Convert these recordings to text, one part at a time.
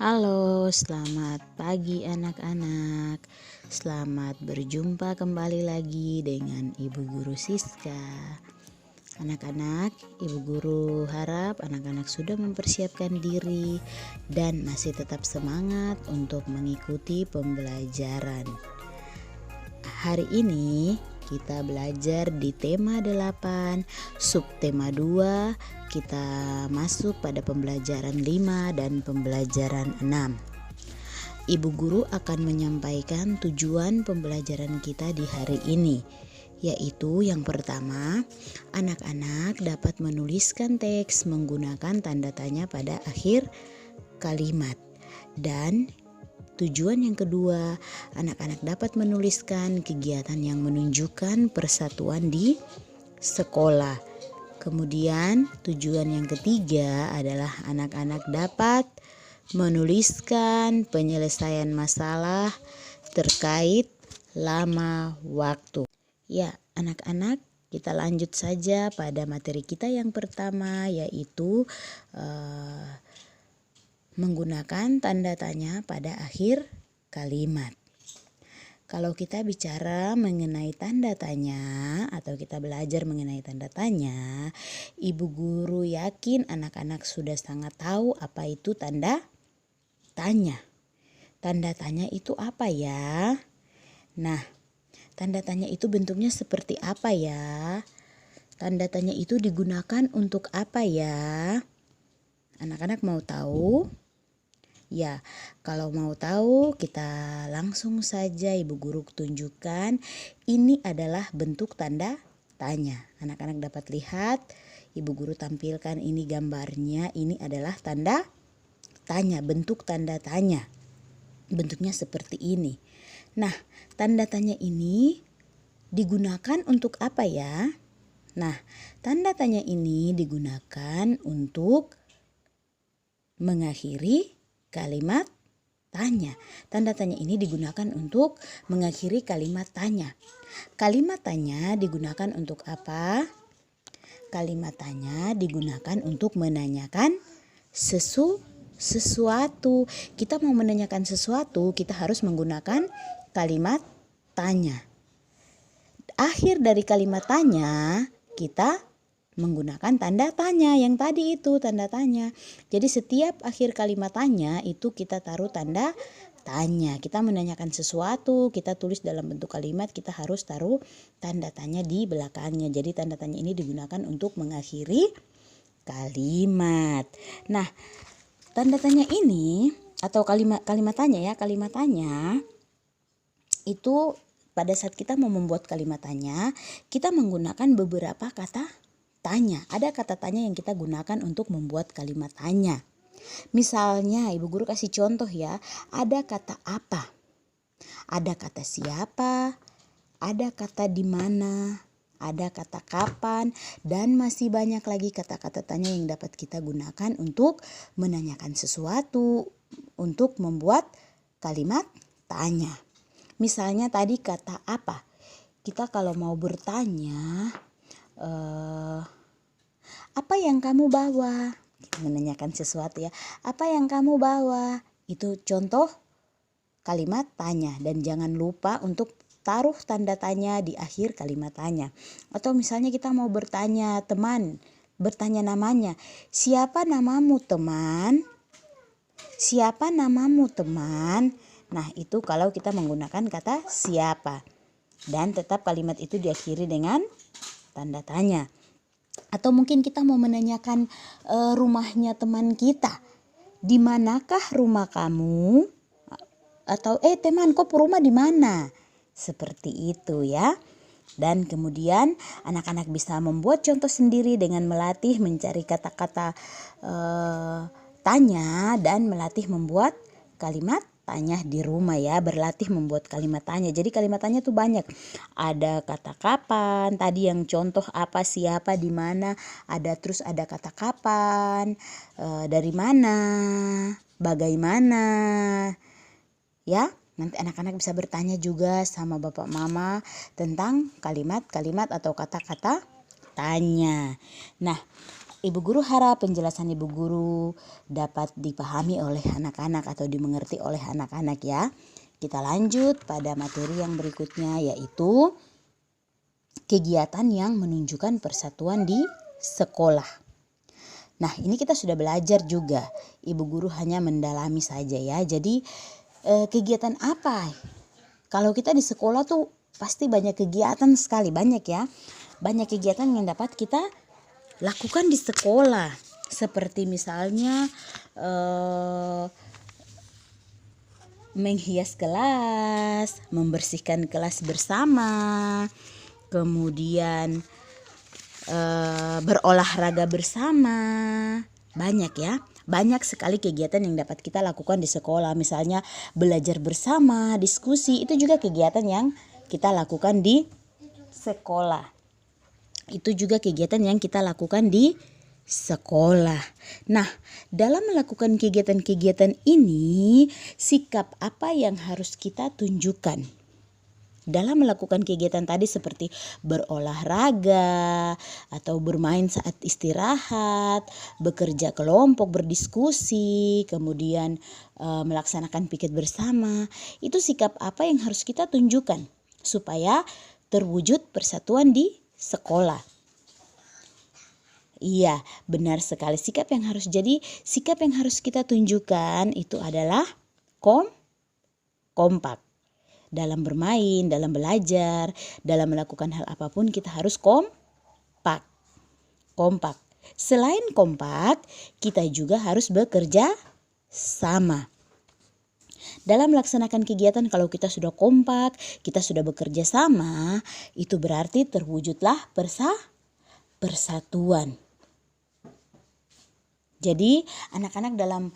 Halo, selamat pagi anak-anak. Selamat berjumpa kembali lagi dengan Ibu Guru Siska. Anak-anak, Ibu Guru harap anak-anak sudah mempersiapkan diri dan masih tetap semangat untuk mengikuti pembelajaran. Hari ini kita belajar di tema 8, subtema 2, kita masuk pada pembelajaran 5 dan pembelajaran 6. Ibu guru akan menyampaikan tujuan pembelajaran kita di hari ini, yaitu yang pertama, anak-anak dapat menuliskan teks menggunakan tanda tanya pada akhir kalimat. Dan tujuan yang kedua, anak-anak dapat menuliskan kegiatan yang menunjukkan persatuan di sekolah. Kemudian tujuan yang ketiga adalah anak-anak dapat menuliskan penyelesaian masalah terkait lama waktu. Ya, anak-anak, kita lanjut saja pada materi kita yang pertama, yaitu menggunakan tanda tanya pada akhir kalimat. Kalau kita bicara mengenai tanda tanya atau kita belajar mengenai tanda tanya, Ibu Guru yakin anak-anak sudah sangat tahu apa itu tanda tanya. Tanda tanya itu apa ya? Nah, tanda tanya itu bentuknya seperti apa ya? Tanda tanya itu digunakan untuk apa ya? Anak-anak mau tahu? Ya, kalau mau tahu kita langsung saja Ibu Guru tunjukkan. Ini adalah bentuk tanda tanya. Anak-anak dapat lihat, Ibu Guru tampilkan ini gambarnya. Ini adalah tanda tanya, bentuk tanda tanya. Bentuknya seperti ini. Nah, tanda tanya ini digunakan untuk apa ya? Nah, tanda tanya ini digunakan untuk mengakhiri kalimat tanya. Tanda tanya ini digunakan untuk mengakhiri kalimat tanya. Kalimat tanya digunakan untuk apa? Kalimat tanya digunakan untuk menanyakan sesuatu. Kita mau menanyakan sesuatu, kita harus menggunakan kalimat tanya. Akhir dari kalimat tanya, kita menggunakan tanda tanya yang tadi itu tanda tanya. Jadi setiap akhir kalimat tanya itu kita taruh tanda tanya. Kita menanyakan sesuatu, kita tulis dalam bentuk kalimat, kita harus taruh tanda tanya di belakangnya. Jadi tanda tanya ini digunakan untuk mengakhiri kalimat. Nah, tanda tanya ini atau kalimat tanya itu pada saat kita mau membuat kalimat tanya, kita menggunakan beberapa kata tanya. Ada kata tanya yang kita gunakan untuk membuat kalimat tanya. Misalnya Ibu Guru kasih contoh ya. Ada kata apa, ada kata siapa, ada kata di mana, ada kata kapan, dan masih banyak lagi kata-kata tanya yang dapat kita gunakan untuk menanyakan sesuatu, untuk membuat kalimat tanya. Misalnya tadi kata apa. Kita kalau mau bertanya, apa yang kamu bawa? Menanyakan sesuatu ya. Apa yang kamu bawa? Itu contoh kalimat tanya. Dan jangan lupa untuk taruh tanda tanya di akhir kalimat tanya. Atau misalnya kita mau bertanya teman, bertanya namanya. Siapa namamu teman? Siapa namamu teman? Nah, itu kalau kita menggunakan kata siapa. Dan tetap kalimat itu diakhiri dengan tanda tanya. Atau mungkin kita mau menanyakan rumahnya teman kita. Di manakah rumah kamu? Atau teman, kok rumah di mana? Seperti itu ya. Dan kemudian anak-anak bisa membuat contoh sendiri dengan melatih mencari kata-kata tanya dan melatih membuat kalimat tanya di rumah ya, berlatih membuat kalimat tanya. Jadi kalimat tanya tuh banyak. Ada kata kapan, tadi yang contoh apa, siapa, di mana, terus ada kata kapan, dari mana, bagaimana. Ya, nanti anak-anak bisa bertanya juga sama bapak mama tentang kalimat-kalimat atau kata-kata tanya. Nah, Ibu Guru harap penjelasan Ibu Guru dapat dipahami oleh anak-anak atau dimengerti oleh anak-anak ya. Kita lanjut pada materi yang berikutnya, yaitu kegiatan yang menunjukkan persatuan di sekolah. Nah, ini kita sudah belajar juga. Ibu Guru hanya mendalami saja ya. Jadi kegiatan apa? Kalau kita di sekolah tuh pasti banyak kegiatan sekali, banyak ya. Banyak kegiatan yang dapat kita lakukan di sekolah, seperti misalnya menghias kelas, membersihkan kelas bersama, kemudian berolahraga bersama. Banyak ya, banyak sekali kegiatan yang dapat kita lakukan di sekolah. Misalnya belajar bersama, diskusi, itu juga kegiatan yang kita lakukan di sekolah. Itu juga kegiatan yang kita lakukan di sekolah. Nah, dalam melakukan kegiatan-kegiatan ini, sikap apa yang harus kita tunjukkan? Dalam melakukan kegiatan tadi seperti berolahraga atau bermain saat istirahat, bekerja kelompok, berdiskusi, kemudian melaksanakan piket bersama, itu sikap apa yang harus kita tunjukkan supaya terwujud persatuan di sekolah? Iya, benar sekali. Sikap yang harus kita tunjukkan itu adalah kompak. Dalam bermain, dalam belajar, dalam melakukan hal apapun kita harus kompak. Selain kompak, kita juga harus bekerja sama. Dalam melaksanakan kegiatan, kalau kita sudah kompak, kita sudah bekerja sama, itu berarti terwujudlah persatuan. Jadi anak-anak dalam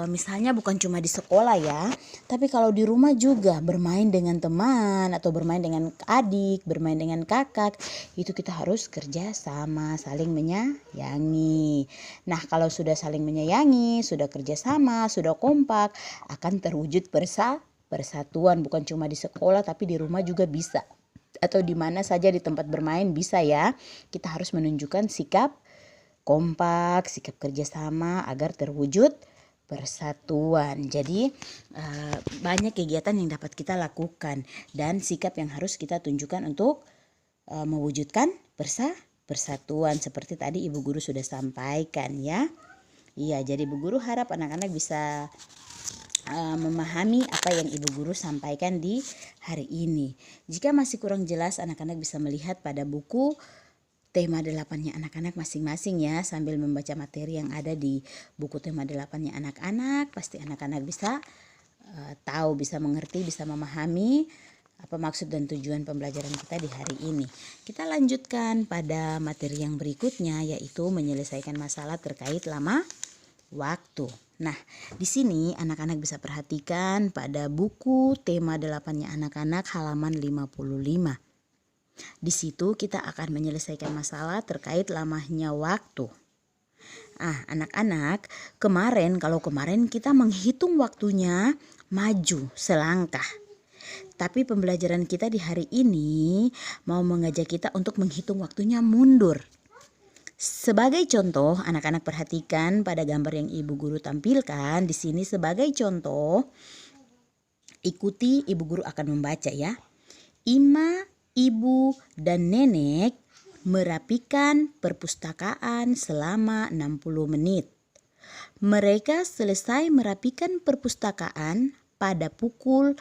misalnya bukan cuma di sekolah ya, tapi kalau di rumah juga bermain dengan teman atau bermain dengan adik, bermain dengan kakak, itu kita harus kerja sama, saling menyayangi. Nah, kalau sudah saling menyayangi, sudah kerja sama, sudah kompak, akan terwujud persatuan. Bukan cuma di sekolah tapi di rumah juga bisa. Atau di mana saja di tempat bermain bisa ya. Kita harus menunjukkan sikap kompak, sikap kerjasama agar terwujud persatuan. Jadi banyak kegiatan yang dapat kita lakukan dan sikap yang harus kita tunjukkan untuk mewujudkan persatuan seperti tadi Ibu Guru sudah sampaikan ya. Iya, jadi Ibu Guru harap anak-anak bisa memahami apa yang Ibu Guru sampaikan di hari ini. Jika masih kurang jelas, anak-anak bisa melihat pada buku tema 8-nya anak-anak masing-masing ya, sambil membaca materi yang ada di buku tema 8-nya anak-anak. Pasti anak-anak bisa tahu, bisa mengerti, bisa memahami apa maksud dan tujuan pembelajaran kita di hari ini. Kita lanjutkan pada materi yang berikutnya, yaitu menyelesaikan masalah terkait lama waktu. Nah, di sini anak-anak bisa perhatikan pada buku tema 8-nya anak-anak halaman 55. Di situ kita akan menyelesaikan masalah terkait lamanya waktu. Anak-anak, kalau kemarin kita menghitung waktunya maju selangkah. Tapi pembelajaran kita di hari ini mau mengajak kita untuk menghitung waktunya mundur. Sebagai contoh, anak-anak perhatikan pada gambar yang Ibu Guru tampilkan di sini sebagai contoh. Ikuti, Ibu Guru akan membaca ya. Ima, Ibu dan Nenek merapikan perpustakaan selama 60 menit. Mereka selesai merapikan perpustakaan pada pukul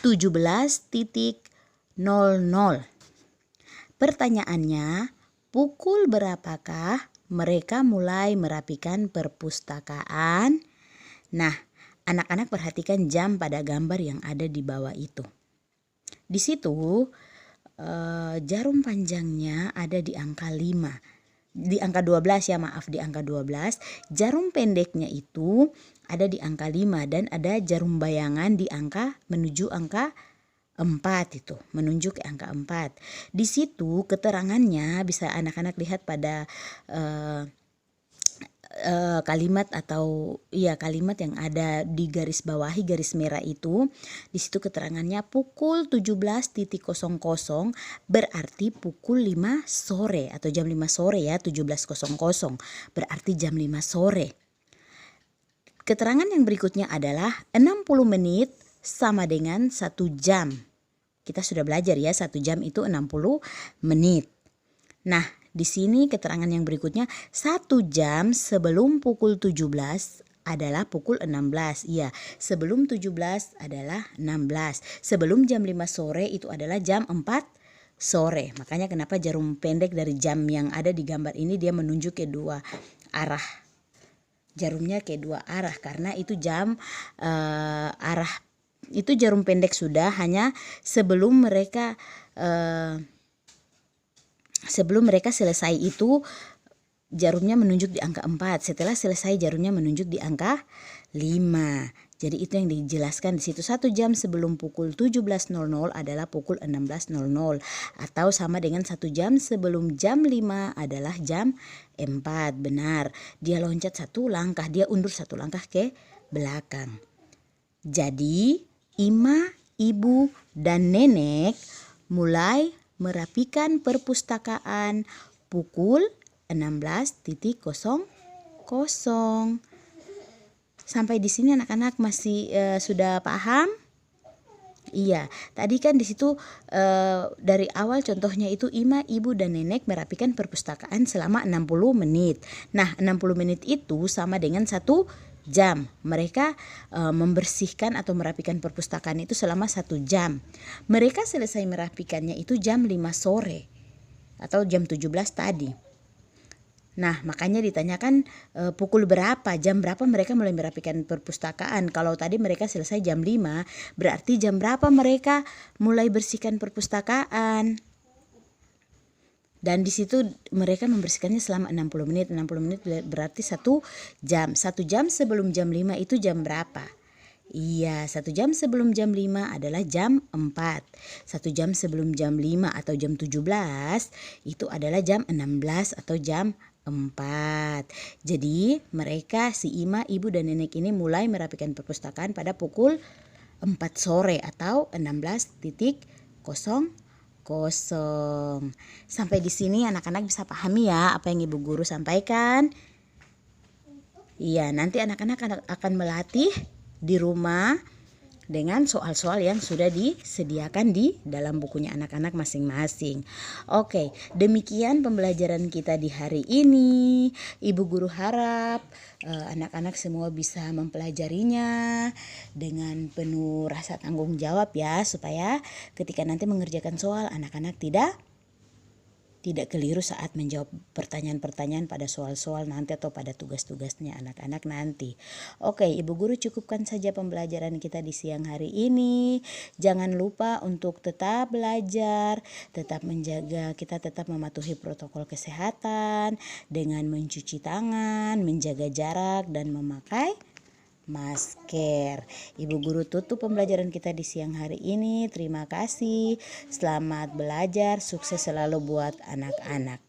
17.00. Pertanyaannya, pukul berapakah mereka mulai merapikan perpustakaan? Nah, anak-anak perhatikan jam pada gambar yang ada di bawah itu. Di situ jarum panjangnya ada di angka 5. Di angka 12 ya, maaf, di angka 12. Jarum pendeknya itu ada di angka 5 dan ada jarum bayangan di angka menuju angka 4 itu, menunjuk ke angka 4. Di situ keterangannya bisa anak-anak lihat pada kalimat atau kalimat yang ada di garis bawahi garis merah itu. Di situ keterangannya pukul 17.00 berarti pukul 5 sore atau jam 5 sore ya, 17.00 berarti jam 5 sore. Keterangan yang berikutnya adalah 60 menit sama dengan 1 jam. Kita sudah belajar ya, 1 jam itu 60 menit. Nah, di sini keterangan yang berikutnya 1 jam sebelum pukul 17 adalah pukul 16. Iya, sebelum 17 adalah 16. Sebelum jam 5 sore itu adalah jam 4 sore. Makanya kenapa jarum pendek dari jam yang ada di gambar ini dia menunjuk ke dua arah. Jarumnya ke dua arah karena itu jam arah itu jarum pendek sudah, hanya sebelum mereka selesai itu jarumnya menunjuk di angka 4. Setelah selesai jarumnya menunjuk di angka 5. Jadi itu yang dijelaskan di situ. 1 jam sebelum pukul 17.00 adalah pukul 16.00 atau sama dengan 1 jam sebelum jam 5 adalah jam 4. Benar. Dia loncat 1 langkah, dia undur 1 langkah ke belakang. Jadi Ima, Ibu, dan Nenek mulai merapikan perpustakaan pukul 16.00. Sampai di sini anak-anak masih sudah paham? Iya, tadi kan di situ dari awal contohnya itu Ima, Ibu, dan Nenek merapikan perpustakaan selama 60 menit. Nah, 60 menit itu sama dengan 1 jam. Mereka membersihkan atau merapikan perpustakaan itu selama 1 jam. Mereka selesai merapikannya itu jam 5 sore atau jam 17 tadi. Nah, makanya ditanyakan pukul berapa, jam berapa mereka mulai merapikan perpustakaan. Kalau tadi mereka selesai jam 5, berarti jam berapa mereka mulai bersihkan perpustakaan. Dan di situ mereka membersihkannya selama 60 menit. 60 menit berarti 1 jam. 1 jam sebelum jam 5 itu jam berapa? Iya, 1 jam sebelum jam 5 adalah jam 4. 1 jam sebelum jam 5 atau jam 17 itu adalah jam 16 atau jam 4. Jadi mereka si Ima, Ibu, dan Nenek ini mulai merapikan perpustakaan pada pukul 4 sore atau 16.00. Sampai di sini anak-anak bisa pahami ya apa yang Ibu Guru sampaikan? Iya, nanti anak-anak akan melatih di rumah dengan soal-soal yang sudah disediakan di dalam bukunya anak-anak masing-masing. Oke, demikian pembelajaran kita di hari ini. Ibu Guru harap anak-anak semua bisa mempelajarinya dengan penuh rasa tanggung jawab ya, supaya ketika nanti mengerjakan soal anak-anak tidak keliru saat menjawab pertanyaan-pertanyaan pada soal-soal nanti atau pada tugas-tugasnya anak-anak nanti. Oke, Ibu Guru cukupkan saja pembelajaran kita di siang hari ini. Jangan lupa untuk tetap belajar, tetap menjaga, kita tetap mematuhi protokol kesehatan dengan mencuci tangan, menjaga jarak, dan memakai masker. Ibu Guru tutup pembelajaran kita di siang hari ini. Terima kasih. Selamat belajar. Sukses selalu buat anak-anak.